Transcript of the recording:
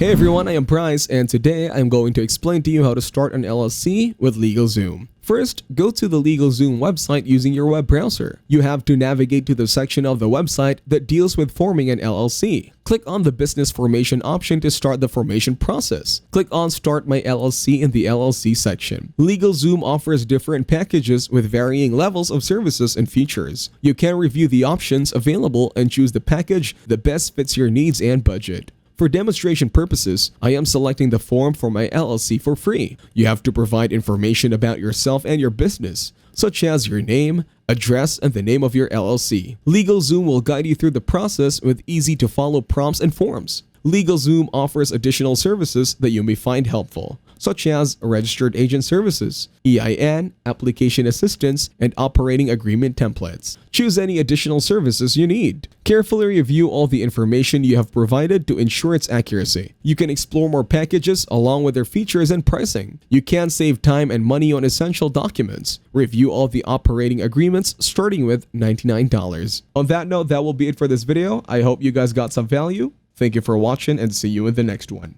Hey everyone, I am Bryce, and today I'm going to explain to you how to start an LLC with LegalZoom. First, go to the LegalZoom website using your web browser. You have to navigate to the section of the website that deals with forming an LLC. Click on the business formation option to start the formation process. Click on Start My LLC in the LLC section. LegalZoom offers different packages with varying levels of services and features. You can review the options available and choose the package that best fits your needs and budget. For demonstration purposes, I am selecting the form for my LLC for free. You have to provide information about yourself and your business, such as your name, address, and the name of your LLC. LegalZoom will guide you through the process with easy-to-follow prompts and forms. LegalZoom offers additional services that you may find helpful, such as registered agent services, EIN, application assistance, and operating agreement templates. Choose any additional services you need. Carefully review all the information you have provided to ensure its accuracy. You can explore more packages along with their features and pricing. You can save time and money on essential documents. Review all the operating agreements starting with $99. On that note, that will be it for this video. I hope you guys got some value. Thank you for watching and see you in the next one.